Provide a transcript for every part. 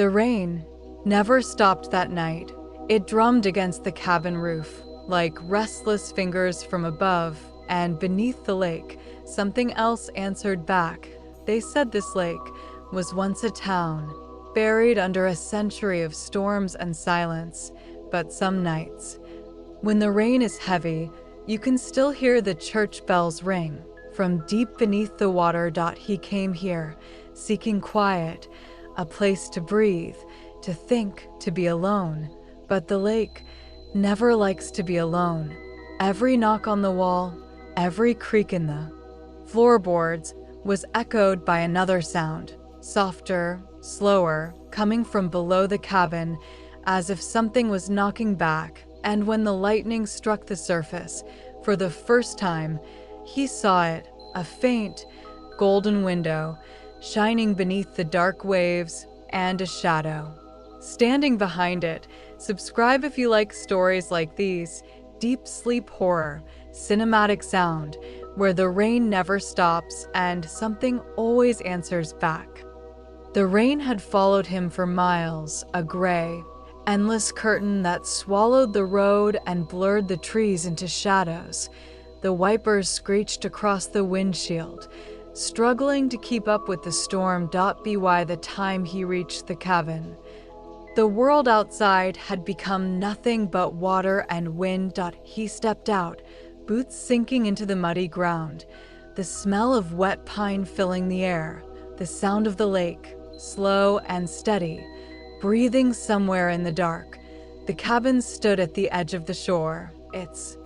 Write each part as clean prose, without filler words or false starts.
The rain never stopped that night. It drummed against the cabin roof, like restless fingers from above, and beneath the lake, something else answered back. They said this lake was once a town, buried under a century of storms and silence. But some nights, when the rain is heavy, you can still hear the church bells ring. From deep beneath the water. He came here, seeking quiet, a place to breathe, to think, to be alone. But the lake never likes to be alone. Every knock on the wall, every creak in the floorboards was echoed by another sound, softer, slower, coming from below the cabin, as if something was knocking back. And when the lightning struck the surface, for the first time, he saw it, a faint, golden window, shining beneath the dark waves, and a shadow standing behind it. Subscribe if you like stories like these. Deep sleep horror, cinematic sound, where the rain never stops and something always answers back. The rain had followed him for miles, a gray, endless curtain that swallowed the road and blurred the trees into shadows. The wipers screeched across the windshield, struggling to keep up with the storm. By the time he reached the cabin, the world outside had become nothing but water and wind. He stepped out, boots sinking into the muddy ground, the smell of wet pine filling the air, the sound of the lake, slow and steady, breathing somewhere in the dark. The cabin stood at the edge of the shore, its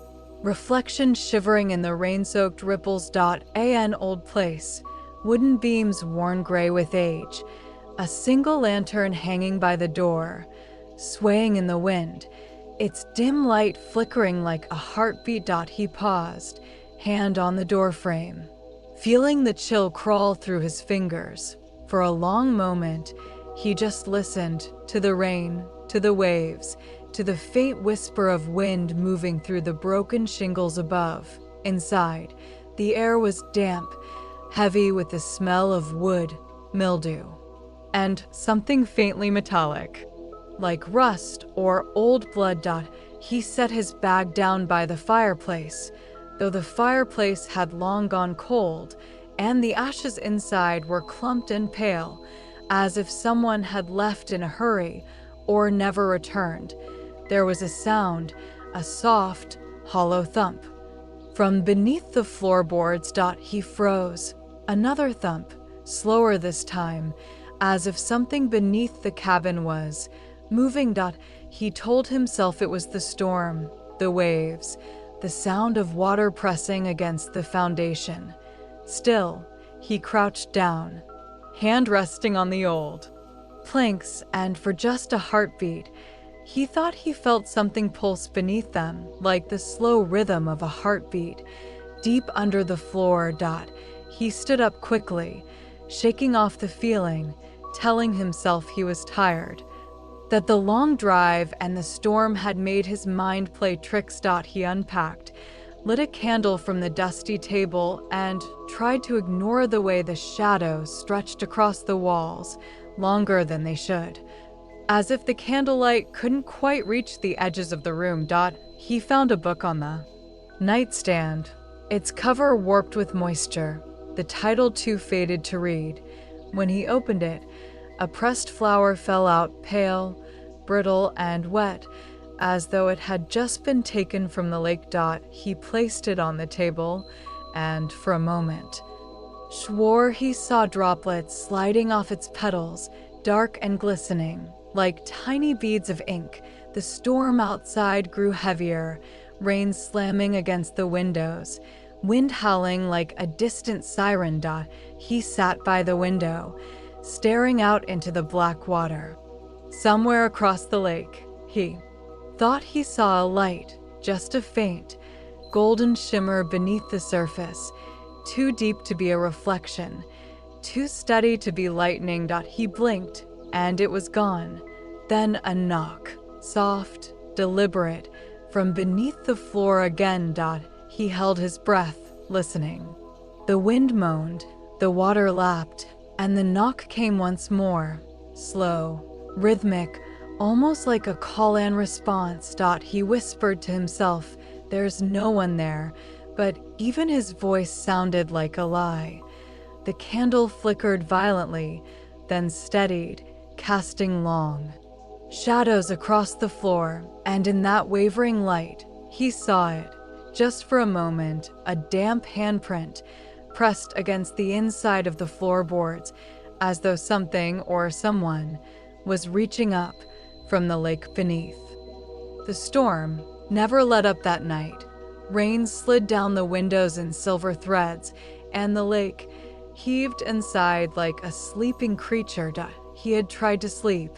reflection shivering in the rain-soaked ripples. An old place, wooden beams worn gray with age, a single lantern hanging by the door, swaying in the wind, its dim light flickering like a heartbeat. He paused, hand on the doorframe, feeling the chill crawl through his fingers. For a long moment, he just listened to the rain, to the waves, to the faint whisper of wind moving through the broken shingles above. Inside, the air was damp, heavy with the smell of wood, mildew, and something faintly metallic, like rust or old blood. He set his bag down by the fireplace, though the fireplace had long gone cold, and the ashes inside were clumped and pale, as if someone had left in a hurry or never returned. There was a sound, a soft, hollow thump. From beneath the floorboards. He froze. Another thump, slower this time, as if something beneath the cabin was moving. He told himself it was the storm, the waves, the sound of water pressing against the foundation. Still, he crouched down, hand resting on the old planks, and for just a heartbeat, he thought he felt something pulse beneath them, like the slow rhythm of a heartbeat, deep under the floor. He stood up quickly, shaking off the feeling, telling himself he was tired, that the long drive and the storm had made his mind play tricks. He unpacked, lit a candle from the dusty table, and tried to ignore the way the shadows stretched across the walls, longer than they should, as if the candlelight couldn't quite reach the edges of the room. He found a book on the nightstand, its cover warped with moisture, the title too faded to read. When he opened it, a pressed flower fell out, pale, brittle, and wet, as though it had just been taken from the lake. He placed it on the table, and for a moment, swore he saw droplets sliding off its petals, dark and glistening, like tiny beads of ink. The storm outside grew heavier, rain slamming against the windows, wind howling like a distant siren. He sat by the window, staring out into the black water. Somewhere across the lake, he thought he saw a light, just a faint, golden shimmer beneath the surface, too deep to be a reflection, too steady to be lightning. He blinked, and it was gone. Then a knock, soft, deliberate, from beneath the floor again. He held his breath, listening. The wind moaned, the water lapped, and the knock came once more, slow, Rhythmic, almost like a call and response. He whispered to himself, "There's no one there," but even his voice sounded like a lie. The candle flickered violently, then steadied, casting long shadows across the floor, and in that wavering light, he saw it. Just for a moment, a damp handprint pressed against the inside of the floorboards, as though something or someone was reaching up from the lake beneath. The storm never let up that night. Rain slid down the windows in silver threads, and the lake heaved and sighed like a sleeping creature. He had tried to sleep,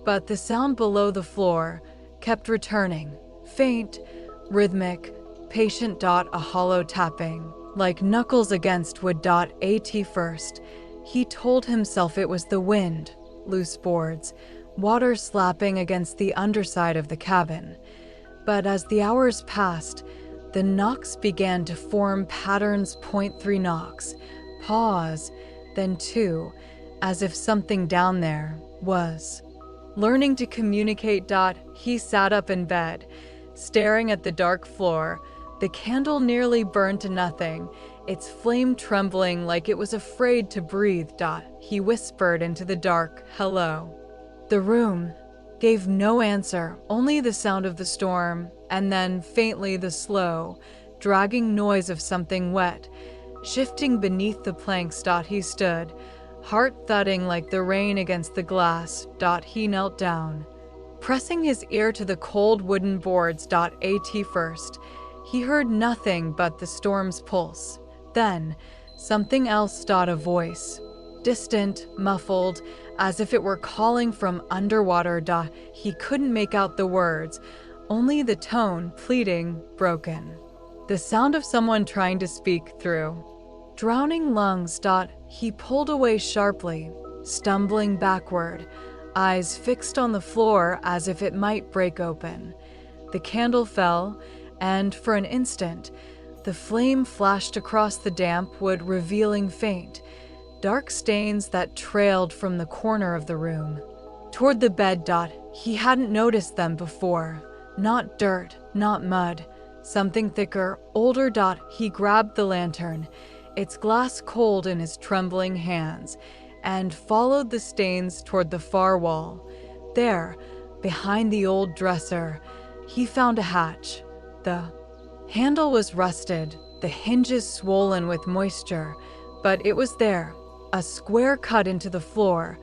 but the sound below the floor kept returning, faint, rhythmic, patient. A hollow tapping, like knuckles against wood. At first, he told himself it was the wind, loose boards, water slapping against the underside of the cabin. But as the hours passed, the knocks began to form patterns. 3 knocks, pause, then 2, as if something down there was learning to communicate. He sat up in bed, staring at the dark floor. The candle nearly burned to nothing, its flame trembling like it was afraid to breathe. He whispered into the dark, "Hello." The room gave no answer, only the sound of the storm, and then faintly the slow, dragging noise of something wet shifting beneath the planks. He stood, heart thudding like the rain against the glass. He knelt down, pressing his ear to the cold wooden boards. At first, he heard nothing but the storm's pulse. Then, something else. A voice, distant, muffled, as if it were calling from underwater. He couldn't make out the words, only the tone, pleading, broken. The sound of someone trying to speak through drowning lungs. He pulled away sharply, stumbling backward, eyes fixed on the floor as if it might break open. The candle fell, and for an instant, the flame flashed across the damp wood, revealing faint, dark stains that trailed from the corner of the room toward the bed. He hadn't noticed them before. Not dirt, not mud, something thicker, older. He grabbed the lantern, its glass cold in his trembling hands, and followed the stains toward the far wall. There, behind the old dresser, he found a hatch. The handle was rusted, the hinges swollen with moisture, but it was there, a square cut into the floor,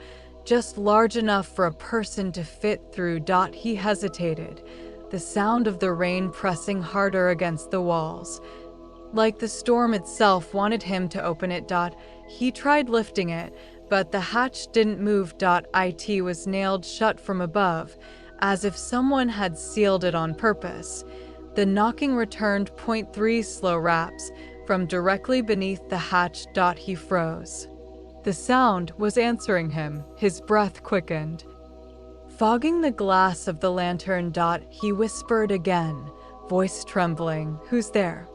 just large enough for a person to fit through. He hesitated, the sound of the rain pressing harder against the walls. Like the storm itself wanted him to open it. He tried lifting it, but the hatch didn't move. It was nailed shut from above, as if someone had sealed it on purpose. The knocking returned. 3 slow raps from directly beneath the hatch. He froze. The sound was answering him. His breath quickened, fogging the glass of the lantern. He whispered again, voice trembling, "Who's there?"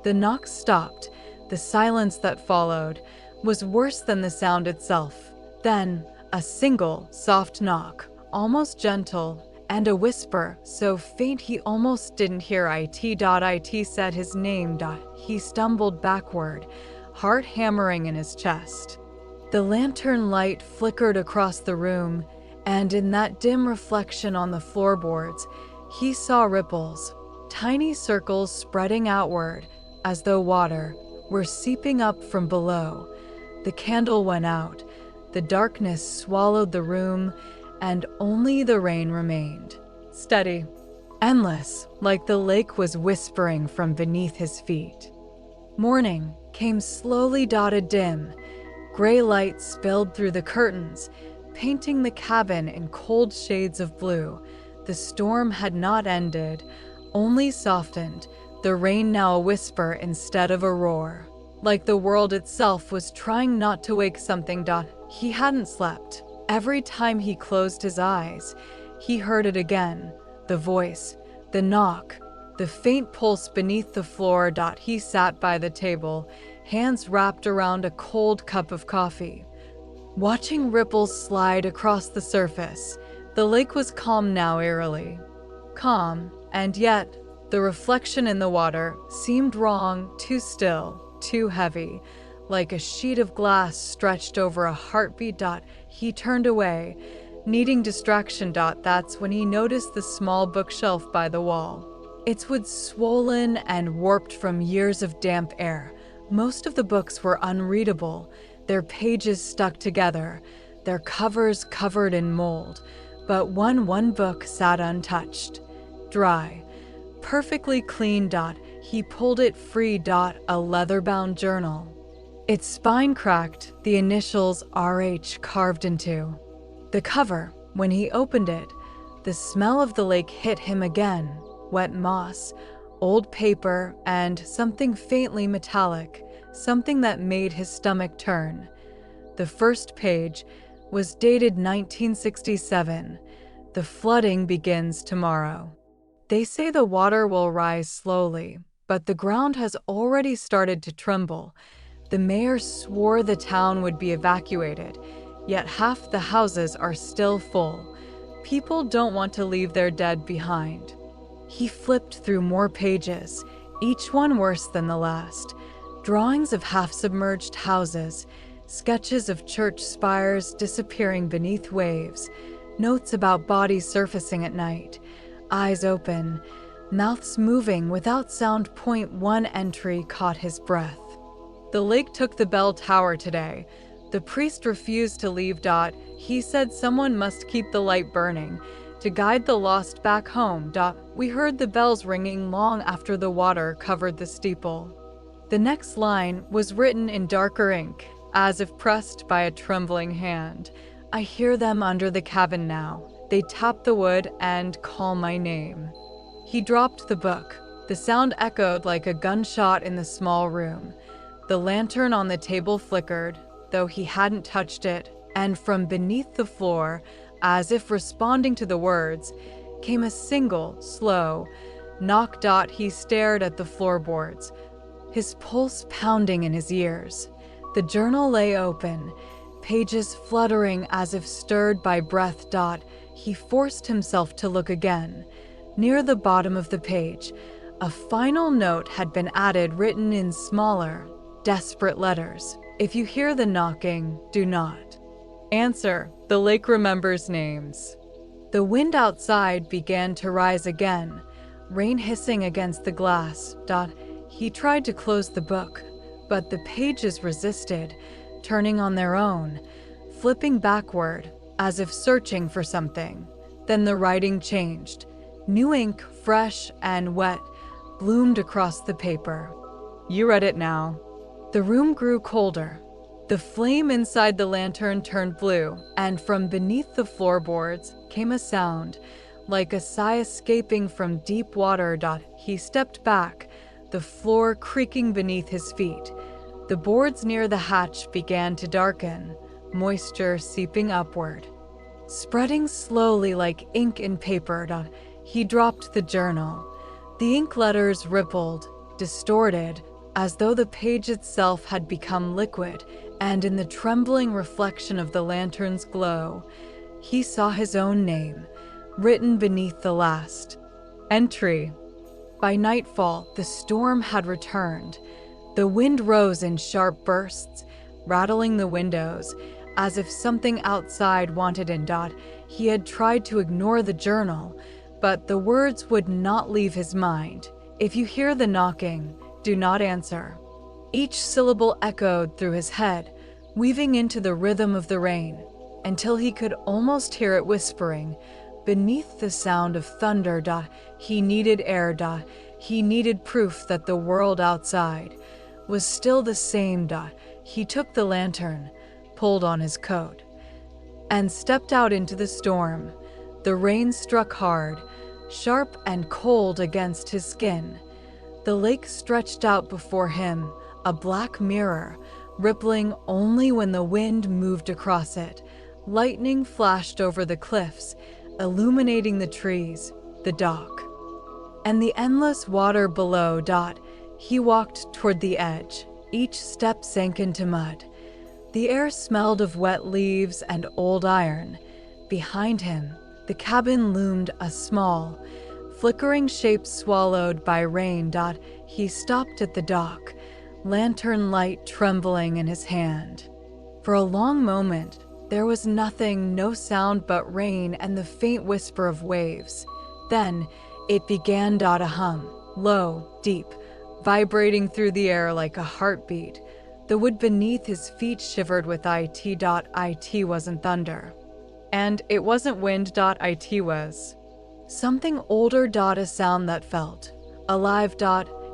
The knock stopped. The silence that followed was worse than the sound itself. Then, a single, soft knock, almost gentle, and a whisper so faint he almost didn't hear it. It said his name. He stumbled backward, heart hammering in his chest. The lantern light flickered across the room, and in that dim reflection on the floorboards, he saw ripples, tiny circles spreading outward, as though water were seeping up from below. The candle went out, the darkness swallowed the room, and only the rain remained. Steady, endless, like the lake was whispering from beneath his feet. Morning came slowly. Dim, gray light spilled through the curtains, painting the cabin in cold shades of blue. The storm had not ended, only softened, the rain now a whisper instead of a roar. Like the world itself was trying not to wake something. He hadn't slept. Every time he closed his eyes, he heard it again. The voice, the knock, the faint pulse beneath the floor. He sat by the table, hands wrapped around a cold cup of coffee, watching ripples slide across the surface, The lake was calm now, eerily. Calm, and yet the reflection in the water seemed wrong, too still, too heavy, like a sheet of glass stretched over a heartbeat. He turned away, needing distraction. That's when he noticed the small bookshelf by the wall. Its wood swollen and warped from years of damp air. Most of the books were unreadable, their pages stuck together, their covers covered in mold. But one book sat untouched, dry, perfectly clean. He pulled it free. A leather-bound journal. Its spine cracked, the initials RH carved into the cover. When he opened it, the smell of the lake hit him again. Wet moss, old paper, and something faintly metallic, something that made his stomach turn. The first page was dated 1967. The flooding begins tomorrow. They say the water will rise slowly, but the ground has already started to tremble. The mayor swore the town would be evacuated, yet half the houses are still full. People don't want to leave their dead behind. He flipped through more pages, each one worse than the last. Drawings of half-submerged houses, sketches of church spires disappearing beneath waves, notes about bodies surfacing at night, eyes open, mouths moving without sound. One entry caught his breath. The lake took the bell tower today. The priest refused to leave. He said someone must keep the light burning to guide the lost back home. We heard the bells ringing long after the water covered the steeple. The next line was written in darker ink, as if pressed by a trembling hand. I hear them under the cabin now. They tap the wood and call my name. He dropped the book. The sound echoed like a gunshot in the small room. The lantern on the table flickered, though he hadn't touched it, and from beneath the floor, as if responding to the words, came a single, slow knock. He stared at the floorboards, his pulse pounding in his ears. The journal lay open, pages fluttering as if stirred by breath. He forced himself to look again. Near the bottom of the page, a final note had been added, written in smaller, desperate letters. If you hear the knocking, do not answer. The lake remembers names. The wind outside began to rise again, rain hissing against the glass. He tried to close the book, but the pages resisted, turning on their own, flipping backward, as if searching for something. Then the writing changed. New ink, fresh and wet, bloomed across the paper. You read it now. The room grew colder. The flame inside the lantern turned blue, and from beneath the floorboards came a sound, like a sigh escaping from deep water. He stepped back, the floor creaking beneath his feet. The boards near the hatch began to darken, moisture seeping upward. Spreading slowly like ink in paper. He dropped the journal. The ink letters rippled, distorted, as though the page itself had become liquid, and in the trembling reflection of the lantern's glow, he saw his own name, written beneath the last entry. By nightfall, the storm had returned. The wind rose in sharp bursts, rattling the windows, as if something outside wanted in. He had tried to ignore the journal, but the words would not leave his mind. If you hear the knocking, do not answer. Each syllable echoed through his head, weaving into the rhythm of the rain, until he could almost hear it whispering, beneath the sound of thunder. He needed air. He needed proof that the world outside was still the same. He took the lantern, pulled on his coat, and stepped out into the storm. The rain struck hard, sharp and cold against his skin. The lake stretched out before him, a black mirror, rippling only when the wind moved across it. Lightning flashed over the cliffs, illuminating the trees, the dock, and the endless water below. He walked toward the edge. Each step sank into mud. The air smelled of wet leaves and old iron. Behind him, the The cabin loomed a small, flickering shape swallowed by rain. He stopped at the dock, lantern light trembling in his hand. For a long moment, there was nothing, no sound but rain and the faint whisper of waves. Then, it began. A hum, low, deep, vibrating through the air like a heartbeat. The wood beneath his feet shivered with it. It wasn't thunder. And it wasn't wind. It was something older. A sound that felt alive.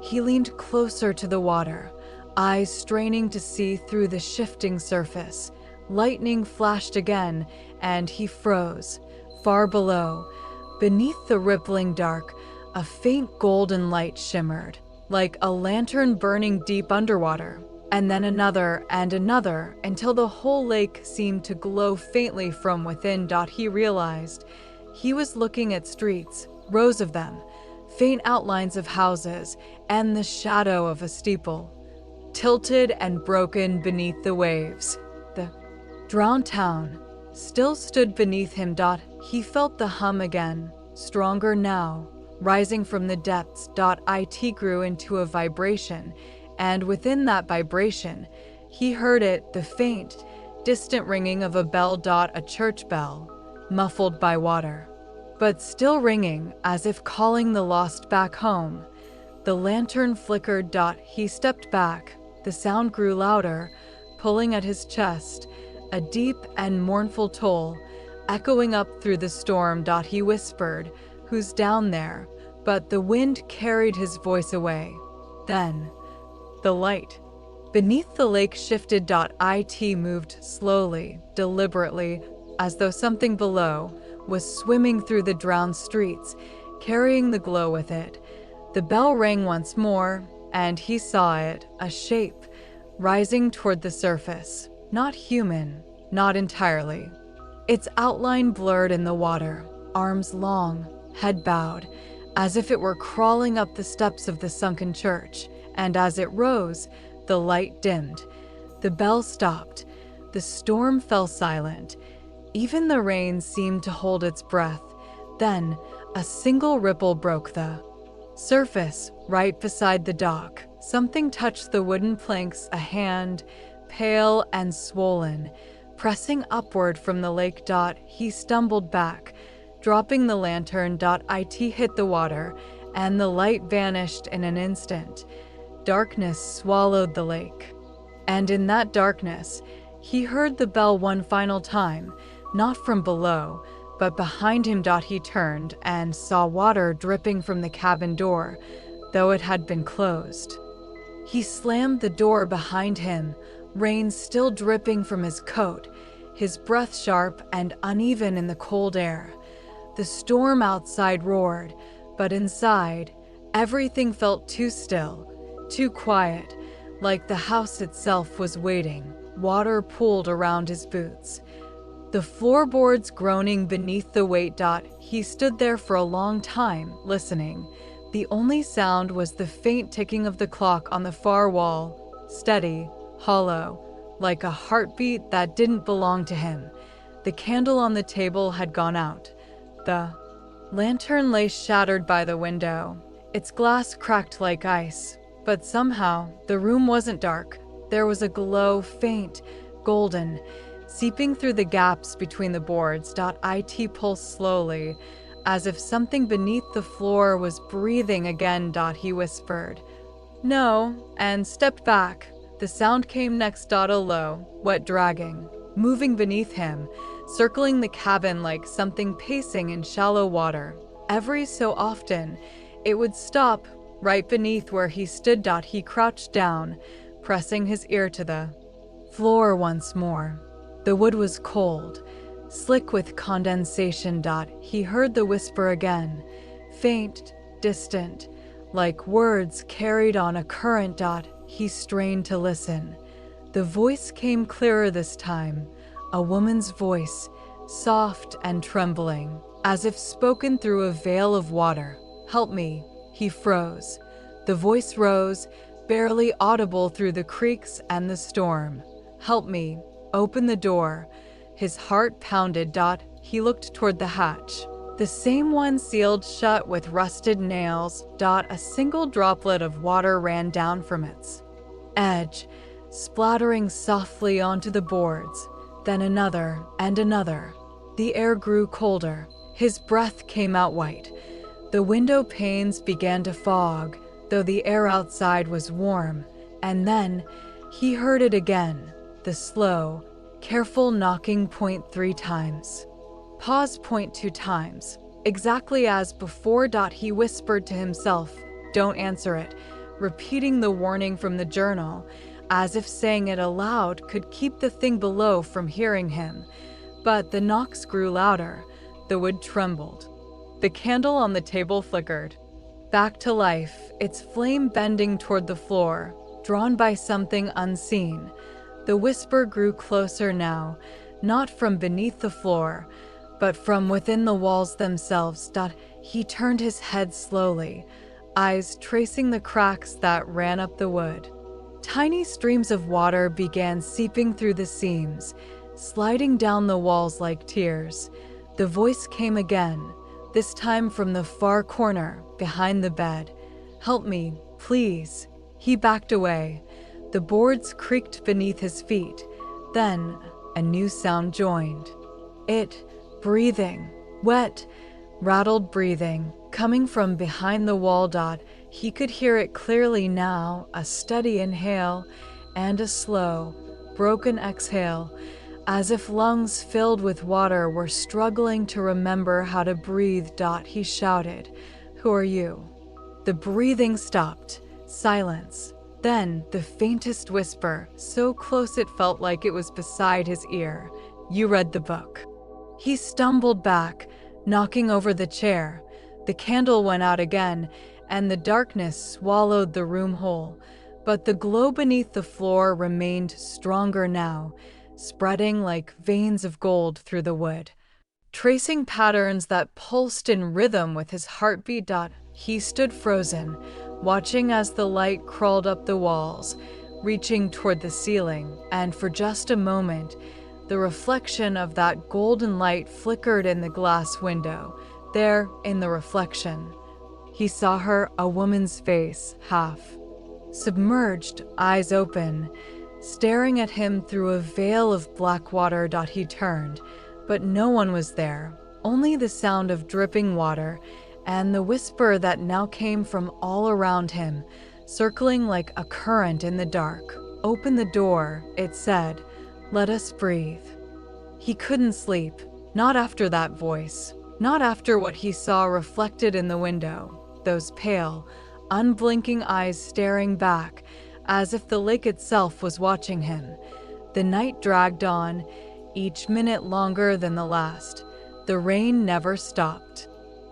He leaned closer to the water, eyes straining to see through the shifting surface. Lightning flashed again, and he froze. Far below, beneath the rippling dark, a faint golden light shimmered, like a lantern burning deep underwater. And then another and another, until the whole lake seemed to glow faintly from within. He realized he was looking at streets, rows of them, faint outlines of houses, and the shadow of a steeple, tilted and broken beneath the waves. The drowned town still stood beneath him. He felt the hum again, stronger now, rising from the depths. It grew into a vibration, and within that vibration, he heard it, the faint, distant ringing of a bell. A church bell, muffled by water, but still ringing as if calling the lost back home. The lantern flickered. He stepped back. The sound grew louder, pulling at his chest, a deep and mournful toll, echoing up through the storm. He whispered, "Who's down there?" But the wind carried his voice away. Then, the light beneath the lake shifted. It moved slowly, deliberately, as though something below was swimming through the drowned streets, carrying the glow with it. The bell rang once more, and he saw it, a shape, rising toward the surface. Not human, not entirely. Its outline blurred in the water, arms long, head bowed, as if it were crawling up the steps of the sunken church. And as it rose, the light dimmed. The bell stopped. The storm fell silent. Even the rain seemed to hold its breath. Then, a single ripple broke the surface right beside the dock. Something touched the wooden planks, a hand, pale and swollen, pressing upward from the lake. He stumbled back, dropping the lantern. It hit the water, and the light vanished in an instant. Darkness swallowed the lake. And in that darkness, he heard the bell one final time, not from below, but behind him. He turned and saw water dripping from the cabin door, though it had been closed. He slammed the door behind him, rain still dripping from his coat, his breath sharp and uneven in the cold air. The storm outside roared, but inside, everything felt too still, too quiet, like the house itself was waiting. Water pooled around his boots, the floorboards groaning beneath the weight. He stood there for a long time, listening. The only sound was the faint ticking of the clock on the far wall, steady, hollow, like a heartbeat that didn't belong to him. The candle on the table had gone out. The lantern lay shattered by the window, its glass cracked like ice. But somehow, the room wasn't dark. There was a glow, faint, golden, seeping through the gaps between the boards. It pulsed slowly, as if something beneath the floor was breathing again. He whispered, "No," and stepped back. The sound came next. A low, wet dragging, moving beneath him, circling the cabin like something pacing in shallow water. Every so often, it would stop right beneath where he stood. He crouched down, pressing his ear to the floor once more. The wood was cold, slick with condensation. He heard the whisper again, faint, distant, like words carried on a current. He strained to listen. The voice came clearer this time, a woman's voice, soft and trembling, as if spoken through a veil of water. "Help me." He froze. The voice rose, barely audible through the creaks and the storm. "Help me. Open the door." His heart pounded. he looked toward the hatch. The same one sealed shut with rusted nails. A single droplet of water ran down from its edge, splattering softly onto the boards. Then another and another. The air grew colder. His breath came out white. The window panes began to fog, though the air outside was warm. And then he heard it again, the slow, careful knocking. Point 3 times. Pause. Point 2 times. Exactly as before. He whispered to himself, "Don't answer it," repeating the warning from the journal, as if saying it aloud could keep the thing below from hearing him. But the knocks grew louder. The wood trembled. The candle on the table flickered back to life, its flame bending toward the floor, drawn by something unseen. The whisper grew closer now, not from beneath the floor, but from within the walls themselves. He turned his head slowly, eyes tracing the cracks that ran up the wood. Tiny streams of water began seeping through the seams, sliding down the walls like tears. The voice came again, this time from the far corner, behind the bed. "Help me, please." He backed away. The boards creaked beneath his feet. Then a new sound joined. Breathing. Wet, rattled breathing, coming from behind the wall. He could hear it clearly now, a steady inhale and a slow, broken exhale, as if lungs filled with water were struggling to remember how to breathe. He shouted, "Who are you?" The breathing stopped. Silence. Then the faintest whisper, so close it felt like it was beside his ear. "You read the book." He stumbled back, knocking over the chair. The candle went out again, and the darkness swallowed the room whole. But the glow beneath the floor remained stronger now, spreading like veins of gold through the wood, tracing patterns that pulsed in rhythm with his heartbeat. He stood frozen, watching as the light crawled up the walls, reaching toward the ceiling, and for just a moment, the reflection of that golden light flickered in the glass window. There, in the reflection, he saw her, a woman's face, half submerged, eyes open, staring at him through a veil of black water. He turned, but no one was there, only the sound of dripping water and the whisper that now came from all around him, circling like a current in the dark. "Open the door," it said. "Let us breathe." He couldn't sleep, not after that voice, not after what he saw reflected in the window, those pale, unblinking eyes staring back, as if the lake itself was watching him. The night dragged on, each minute longer than the last. The rain never stopped.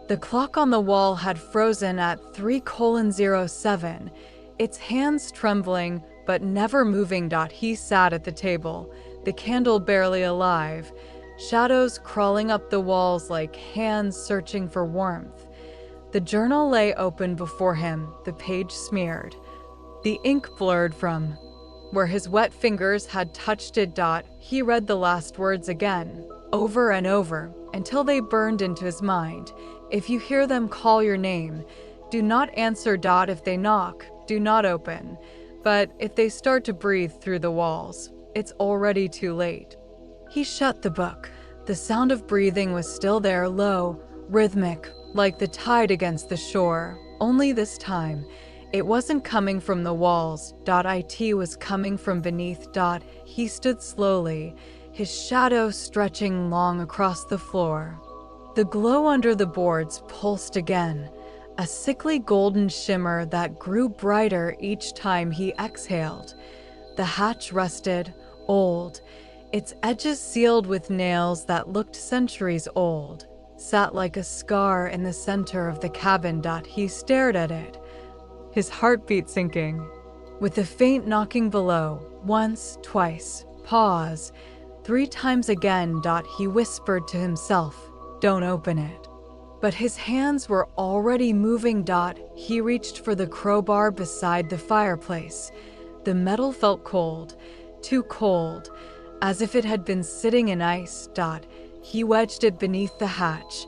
The clock on the wall had frozen at 3:07, its hands trembling but never moving. He sat at the table, the candle barely alive, shadows crawling up the walls like hands searching for warmth. The journal lay open before him, the page smeared, the ink blurred from where his wet fingers had touched it. He read the last words again, over and over, until they burned into his mind. "If you hear them call your name, do not answer. If they knock, do not open. But if they start to breathe through the walls, it's already too late." He shut the book. The sound of breathing was still there, low, rhythmic, like the tide against the shore. Only this time, it wasn't coming from the walls. It was coming from beneath. He stood slowly, his shadow stretching long across the floor. The glow under the boards pulsed again, a sickly golden shimmer that grew brighter each time he exhaled. The hatch rusted, old, its edges sealed with nails that looked centuries old, sat like a scar in the center of the cabin. He stared at it, his heartbeat sinking. With a faint knocking below, once, twice, pause, 3 times again. He whispered to himself, "Don't open it." But his hands were already moving. He reached for the crowbar beside the fireplace. The metal felt cold, too cold, as if it had been sitting in ice. He wedged it beneath the hatch.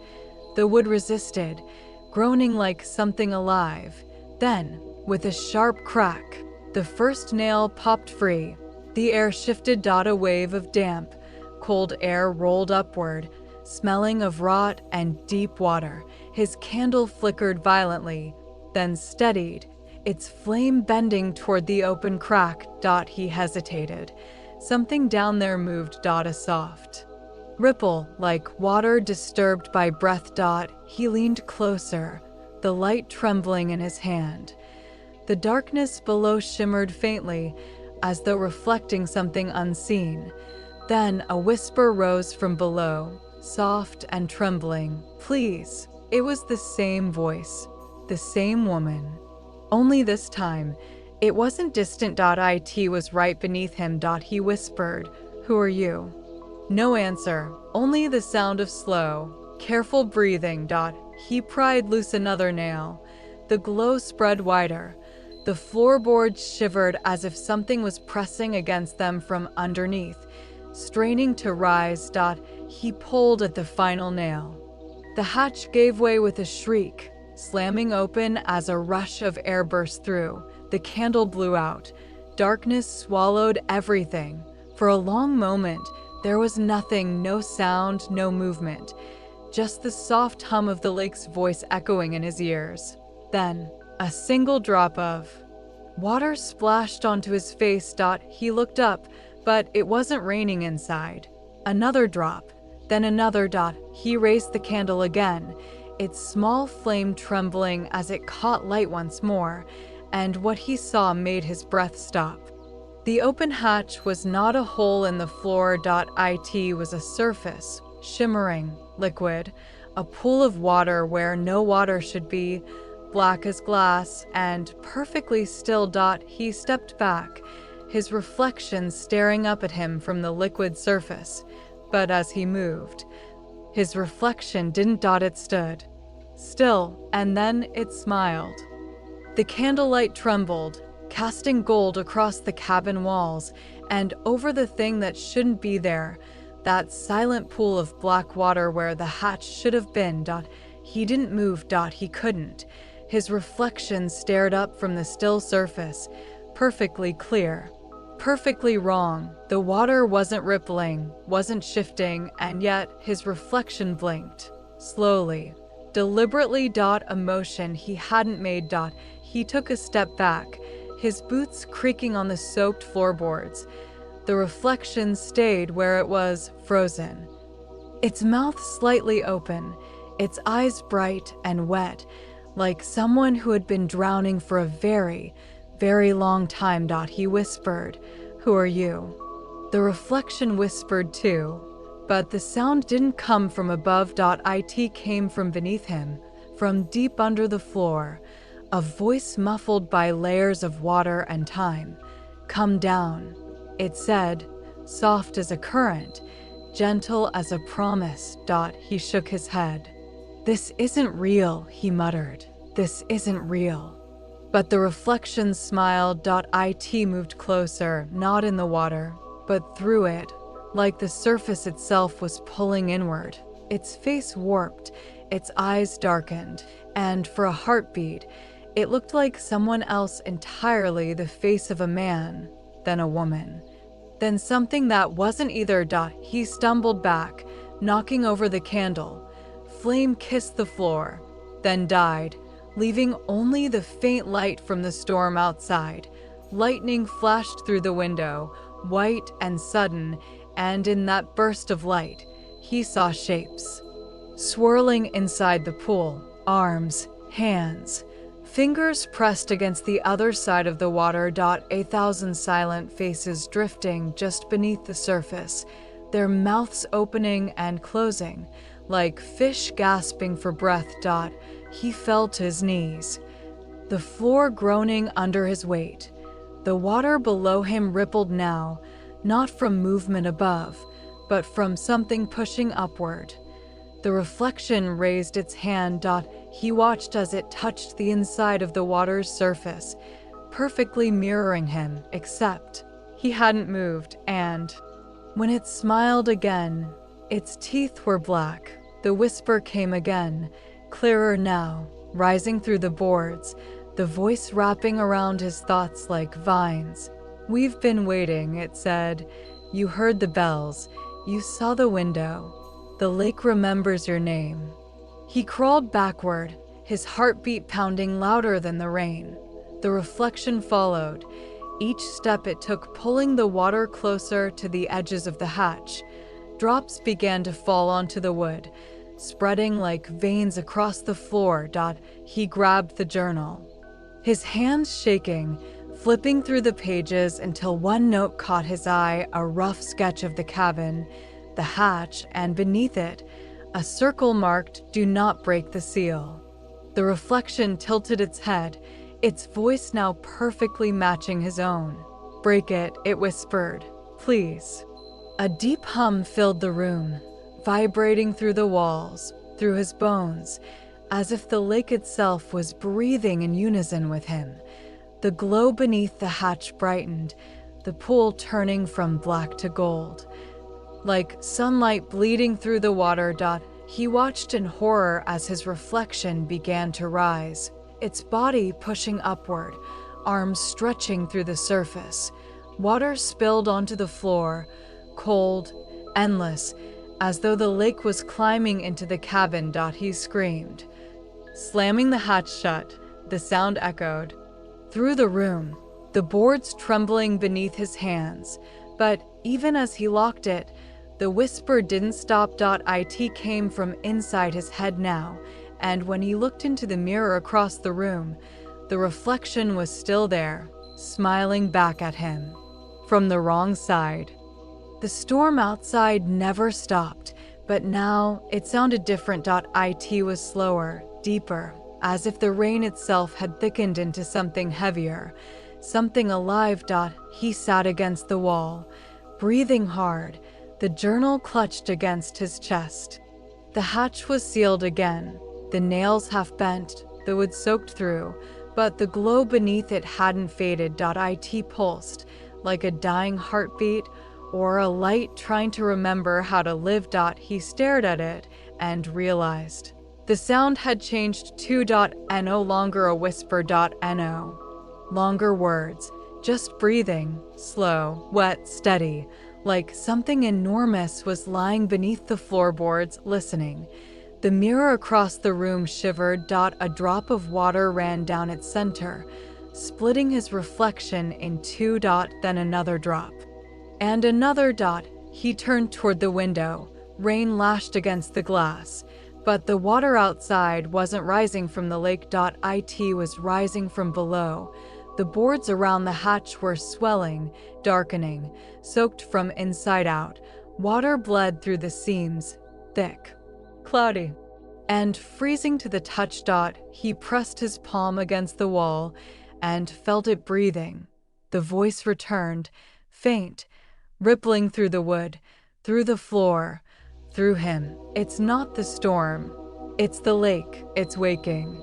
The wood resisted, groaning like something alive. Then, with a sharp crack, the first nail popped free. The air shifted. A wave of damp, cold air rolled upward, smelling of rot and deep water. His candle flickered violently, then steadied, its flame bending toward the open crack. He hesitated. Something down there moved. A soft ripple, like water disturbed by breath. He leaned closer, the light trembling in his hand. The darkness below shimmered faintly, as though reflecting something unseen. Then a whisper rose from below, soft and trembling. "Please." It was the same voice, the same woman. Only this time, it wasn't distant. It was right beneath him. He whispered, "Who are you?" No answer, only the sound of slow, careful breathing. He pried loose another nail. The glow spread wider. The floorboards shivered as if something was pressing against them from underneath. Straining to rise. He pulled at the final nail. The hatch gave way with a shriek, slamming open as a rush of air burst through. The candle blew out. Darkness swallowed everything. For a long moment, there was nothing, no sound, no movement, just the soft hum of the lake's voice echoing in his ears. Then, a single drop of water splashed onto his face. He looked up, but it wasn't raining inside. Another drop, then another. He raised the candle again, its small flame trembling as it caught light once more, and what he saw made his breath stop. The open hatch was not a hole in the floor. It was a surface, shimmering, liquid, a pool of water where no water should be, black as glass and perfectly still. He stepped back, his reflection staring up at him from the liquid surface. But as he moved, his reflection didn't. It stood still, and then it smiled. The candlelight trembled, casting gold across the cabin walls and over the thing that shouldn't be there, that silent pool of black water where the hatch should have been. He didn't move. He couldn't. His reflection stared up from the still surface, perfectly clear, perfectly wrong. The water wasn't rippling, wasn't shifting, and yet his reflection blinked, slowly, deliberately. A motion he hadn't made. He took a step back, his boots creaking on the soaked floorboards. The reflection stayed where it was, frozen. Its mouth slightly open, its eyes bright and wet, like someone who had been drowning for a very, very long time. He whispered, "Who are you?" The reflection whispered too, but the sound didn't come from above. It came from beneath him, from deep under the floor, a voice muffled by layers of water and time. "Come down," it said, soft as a current, gentle as a promise. He shook his head. "This isn't real," he muttered. "This isn't real." But the reflection smiled. It moved closer, not in the water, but through it, like the surface itself was pulling inward. Its face warped, its eyes darkened, and for a heartbeat, it looked like someone else entirely, the face of a man, then a woman, then something that wasn't either. He stumbled back, knocking over the candle. Flame kissed the floor, then died, leaving only the faint light from the storm outside. Lightning flashed through the window, white and sudden, and in that burst of light, he saw shapes swirling inside the pool, arms, hands, fingers pressed against the other side of the water. 1,000 silent faces drifting just beneath the surface, their mouths opening and closing, like fish gasping for breath. He fell to his knees, the floor groaning under his weight. The water below him rippled now, not from movement above, but from something pushing upward. The reflection raised its hand. He watched as it touched the inside of the water's surface, perfectly mirroring him, except he hadn't moved, and when it smiled again, Its teeth were black. The whisper came again, clearer now, rising through the boards, the voice wrapping around his thoughts like vines. "We've been waiting," it said. "You heard the bells. You saw the window. The lake remembers your name." He crawled backward, his heartbeat pounding louder than the rain. The reflection followed, each step it took pulling the water closer to the edges of the hatch. Drops began to fall onto the wood, spreading like veins across the floor. He grabbed the journal, his hands shaking, flipping through the pages until one note caught his eye, a rough sketch of the cabin, the hatch, and beneath it, a circle marked "Do not break the seal." The reflection tilted its head, its voice now perfectly matching his own. "Break it," it whispered. "Please." A deep hum filled the room, vibrating through the walls, through his bones, as if the lake itself was breathing in unison with him. The glow beneath the hatch brightened, the pool turning from black to gold. Like sunlight bleeding through the water. He watched in horror as his reflection began to rise, its body pushing upward, arms stretching through the surface. Water spilled onto the floor, cold, endless, as though the lake was climbing into the cabin. He screamed. Slamming the hatch shut, the sound echoed through the room, the boards trembling beneath his hands. But even as he locked it, the whisper didn't stop. It came from inside his head now, and when he looked into the mirror across the room, the reflection was still there, smiling back at him. From the wrong side. The storm outside never stopped, but now it sounded different. It was slower, deeper, as if the rain itself had thickened into something heavier, something alive. He sat against the wall, breathing hard, the journal clutched against his chest. The hatch was sealed again, the nails half bent, the wood soaked through, but the glow beneath it hadn't faded. It pulsed, like a dying heartbeat, or a light trying to remember how to live. He stared at it and realized. The sound had changed too. No longer a whisper. No longer words, just breathing, slow, wet, steady, like something enormous was lying beneath the floorboards, listening. The mirror across the room shivered. A drop of water ran down its center, splitting his reflection in two. Then another drop. And another. He turned toward the window. Rain lashed against the glass. But the water outside wasn't rising from the lake. It was rising from below. The boards around the hatch were swelling, darkening, soaked from inside out. Water bled through the seams, thick, cloudy, and freezing to the touch. He pressed his palm against the wall and felt it breathing. The voice returned, faint, rippling through the wood, through the floor, through him. "It's not the storm. It's the lake. It's waking."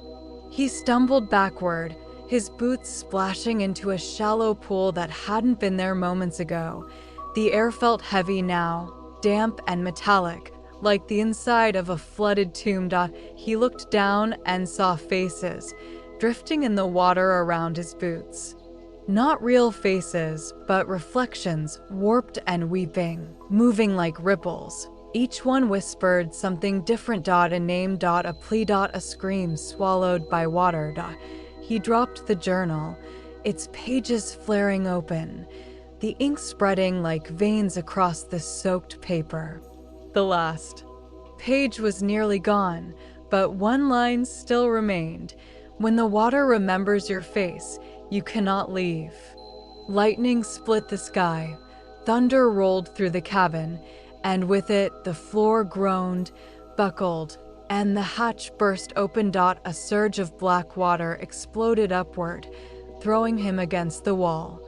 He stumbled backward, his boots splashing into a shallow pool that hadn't been there moments ago. The air felt heavy now, damp and metallic, like the inside of a flooded tomb. He looked down and saw faces, drifting in the water around his boots. Not real faces, but reflections, warped and weeping, moving like ripples. Each one whispered something different. A name. A plea. A scream swallowed by water. He dropped the journal, its pages flaring open, the ink spreading like veins across the soaked paper. The last page was nearly gone, but one line still remained. "When the water remembers your face, you cannot leave." Lightning split the sky, thunder rolled through the cabin, and with it the floor groaned, buckled, and the hatch burst open. A surge of black water exploded upward, throwing him against the wall.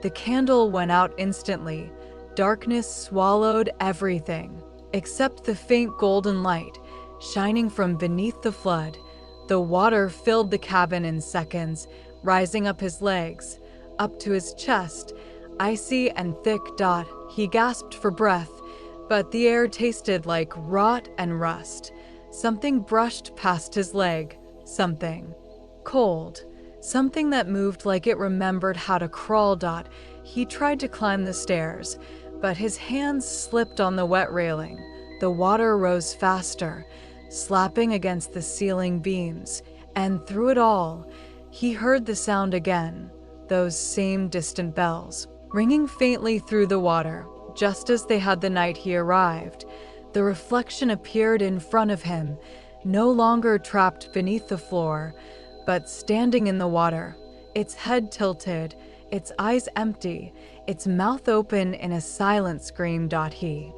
The candle went out instantly. Darkness swallowed everything, except the faint golden light, shining from beneath the flood. The water filled the cabin in seconds, rising up his legs, up to his chest, icy and thick. He gasped for breath, but the air tasted like rot and rust. Something brushed past his leg, something cold, something that moved like it remembered how to crawl. He tried to climb the stairs, but his hands slipped on the wet railing. The water rose faster, slapping against the ceiling beams, and through it all, he heard the sound again, those same distant bells, ringing faintly through the water, just as they had the night he arrived. The reflection appeared in front of him, no longer trapped beneath the floor, but standing in the water, its head tilted, its eyes empty, its mouth open in a silent scream. He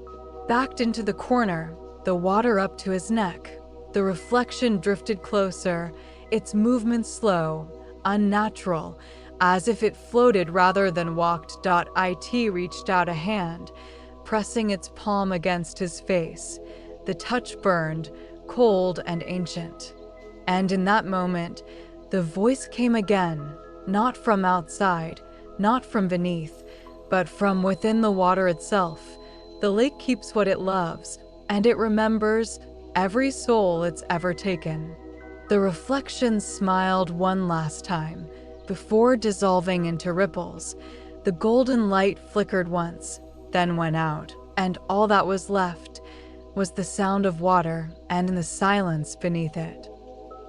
backed into the corner, the water up to his neck. The reflection drifted closer, its movement slow, unnatural, as if it floated rather than walked. It reached out a hand, pressing its palm against his face. The touch burned, cold and ancient. And in that moment, the voice came again, not from outside, not from beneath, but from within the water itself. The lake keeps what it loves, and it remembers every soul it's ever taken. The reflection smiled one last time, before dissolving into ripples. The golden light flickered once, then went out, and all that was left was the sound of water and the silence beneath it.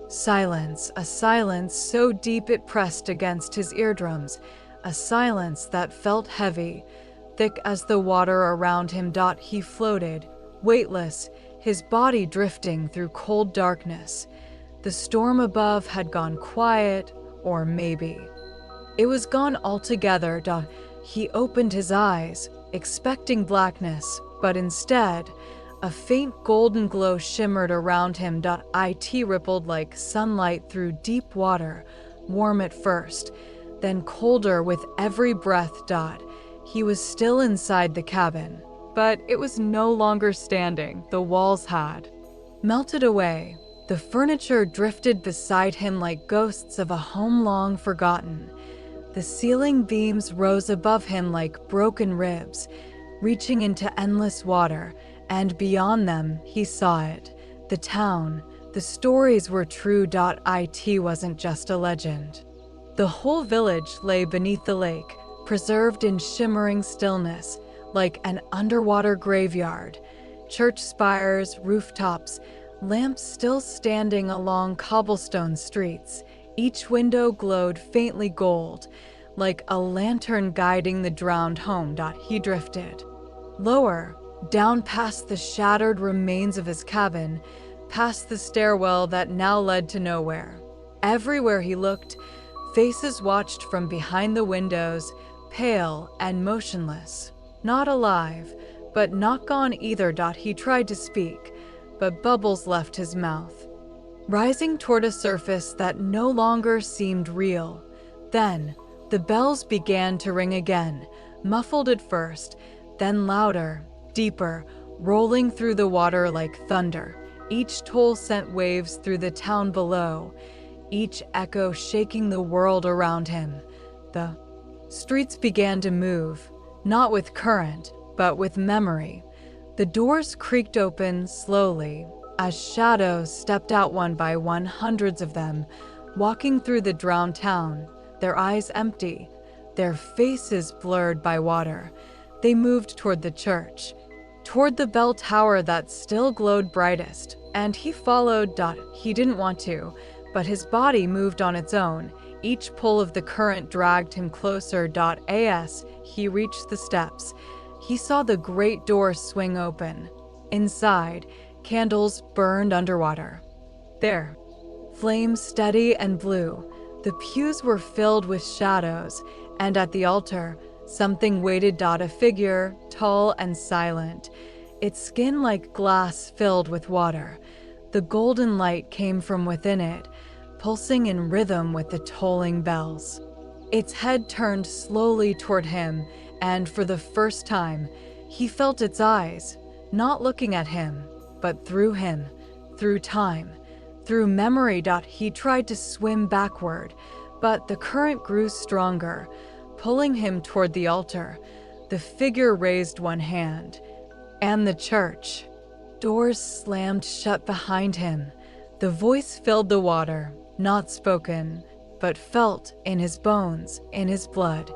Silence, a silence so deep it pressed against his eardrums, a silence that felt heavy, thick as the water around him. He floated, weightless, his body drifting through cold darkness. The storm above had gone quiet, or maybe it was gone altogether. He opened his eyes, expecting blackness, but instead, a faint golden glow shimmered around him. It rippled like sunlight through deep water, warm at first, then colder with every breath. He was still inside the cabin, but it was no longer standing. The walls had melted away. The furniture drifted beside him like ghosts of a home long forgotten. The ceiling beams rose above him like broken ribs, reaching into endless water, and beyond them, he saw it. The town, the stories were true. It wasn't just a legend. The whole village lay beneath the lake, preserved in shimmering stillness, like an underwater graveyard. Church spires, rooftops, lamps still standing along cobblestone streets. Each window glowed faintly gold, like a lantern guiding the drowned home. He drifted lower, down past the shattered remains of his cabin, past the stairwell that now led to nowhere. Everywhere he looked, faces watched from behind the windows, pale and motionless. Not alive, but not gone either. He tried to speak, but bubbles left his mouth, rising toward a surface that no longer seemed real. Then, the bells began to ring again, muffled at first, then louder, deeper, rolling through the water like thunder. Each toll sent waves through the town below, each echo shaking the world around him. The streets began to move, not with current, but with memory. The doors creaked open slowly, as shadows stepped out one by one, hundreds of them, walking through the drowned town, their eyes empty, their faces blurred by water. They moved toward the church, toward the bell tower that still glowed brightest, and he followed. He didn't want to, but his body moved on its own. Each pull of the current dragged him closer. As he reached the steps, he saw the great door swing open. Inside, candles burned underwater. There, flames steady and blue. The pews were filled with shadows, and at the altar, something waited. A figure, tall and silent, its skin like glass filled with water. The golden light came from within it, pulsing in rhythm with the tolling bells. Its head turned slowly toward him, and for the first time, he felt its eyes, not looking at him, but through him, through time, through memory. He tried to swim backward, but the current grew stronger, pulling him toward the altar. The figure raised one hand. And the church. Doors slammed shut behind him. The voice filled the water, not spoken, but felt in his bones, in his blood.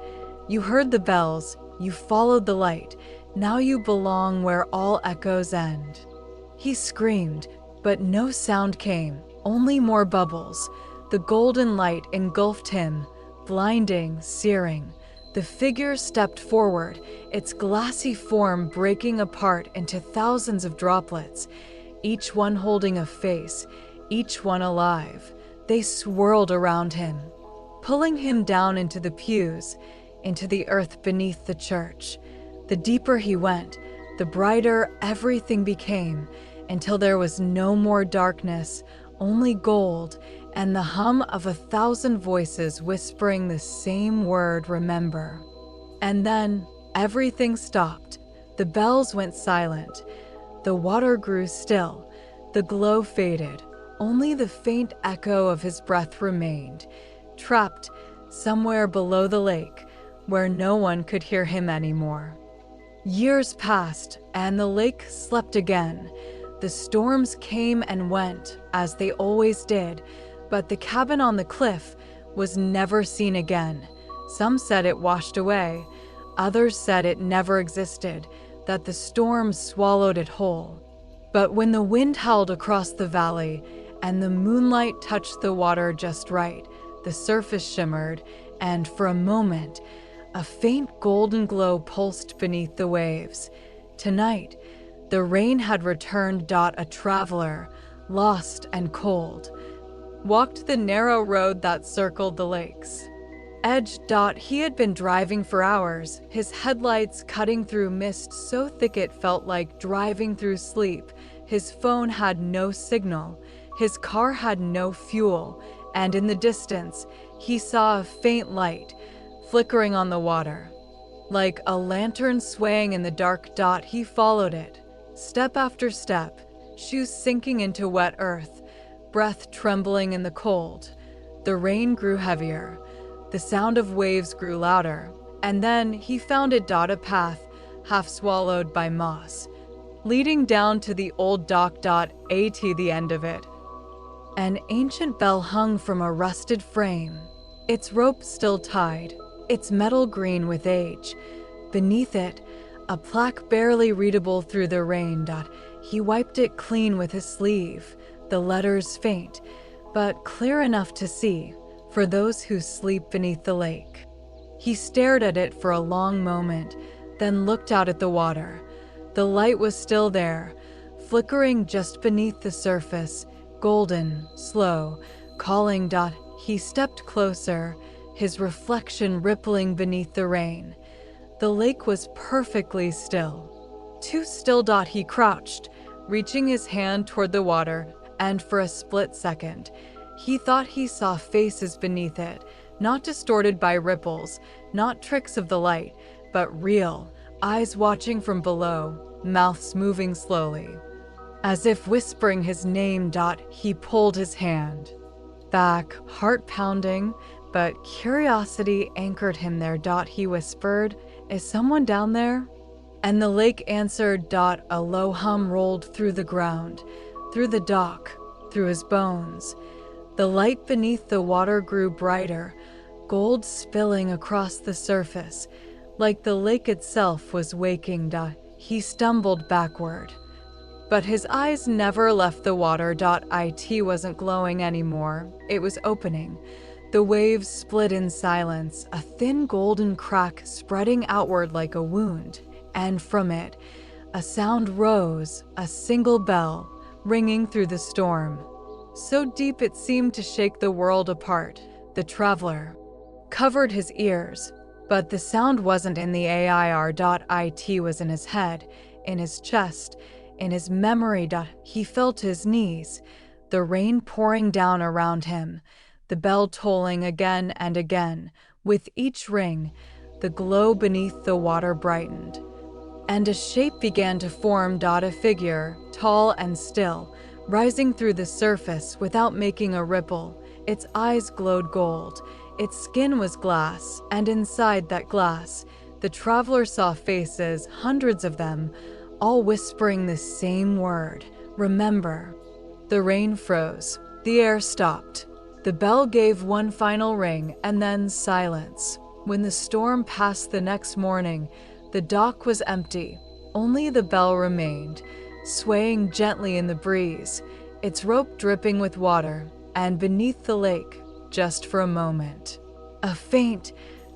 You heard the bells, you followed the light. Now you belong where all echoes end. He screamed, but no sound came, only more bubbles. The golden light engulfed him, blinding, searing. The figure stepped forward, its glassy form breaking apart into thousands of droplets, each one holding a face, each one alive. They swirled around him, pulling him down into the pews, into the earth beneath the church. The deeper he went, the brighter everything became, until there was no more darkness, only gold, and the hum of 1,000 voices whispering the same word, remember. And then everything stopped. The bells went silent. The water grew still. The glow faded. Only the faint echo of his breath remained, trapped somewhere below the lake, where no one could hear him anymore. Years passed, and the lake slept again. The storms came and went, as they always did, but the cabin on the cliff was never seen again. Some said it washed away. Others said it never existed, that the storm swallowed it whole. But when the wind howled across the valley and the moonlight touched the water just right, the surface shimmered, and for a moment, a faint golden glow pulsed beneath the waves. Tonight, the rain had returned. A traveler, lost and cold, walked the narrow road that circled the lakes. Edge. He had been driving for hours, his headlights cutting through mist so thick it felt like driving through sleep. His phone had no signal, his car had no fuel, and in the distance, he saw a faint light flickering on the water. Like a lantern swaying in the dark. He followed it, step after step, shoes sinking into wet earth, breath trembling in the cold. The rain grew heavier. The sound of waves grew louder. And then he found it. A path, half swallowed by moss, leading down to the old dock. At the end of it, an ancient bell hung from a rusted frame, its rope still tied, its metal green with age. Beneath it, a plaque barely readable through the rain. He wiped it clean with his sleeve, the letters faint, but clear enough to see, for those who sleep beneath the lake. He stared at it for a long moment, then looked out at the water. The light was still there, flickering just beneath the surface, golden, slow, calling. He stepped closer, his reflection rippling beneath the rain. The lake was perfectly still. Too still. He crouched, reaching his hand toward the water, and for a split second, he thought he saw faces beneath it, not distorted by ripples, not tricks of the light, but real, eyes watching from below, mouths moving slowly. As if whispering his name. He pulled his hand back, heart pounding, but curiosity anchored him there. He whispered, "Is someone down there?" And the lake answered. A low hum rolled through the ground, through the dock, through his bones. The light beneath the water grew brighter, gold spilling across the surface, like the lake itself was waking. He stumbled backward, but his eyes never left the water. It wasn't glowing anymore, it was opening. The waves split in silence, a thin golden crack spreading outward like a wound, and from it, a sound rose, a single bell, ringing through the storm. So deep it seemed to shake the world apart. The traveler covered his ears, but the sound wasn't in the air. It was in his head, in his chest, in his memory. He fell to his knees, the rain pouring down around him, the bell tolling again and again. With each ring, the glow beneath the water brightened, and a shape began to form. A figure, tall and still, rising through the surface without making a ripple. Its eyes glowed gold, its skin was glass, and inside that glass, the traveler saw faces, hundreds of them, all whispering the same word: remember. The rain froze. The air stopped. The bell gave one final ring, and then silence. When the storm passed the next morning, the dock was empty. Only the bell remained, swaying gently in the breeze, its rope dripping with water, and beneath the lake, just for a moment, a faint,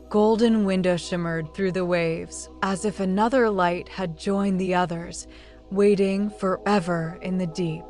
golden window shimmered through the waves, as if another light had joined the others, waiting forever in the deep.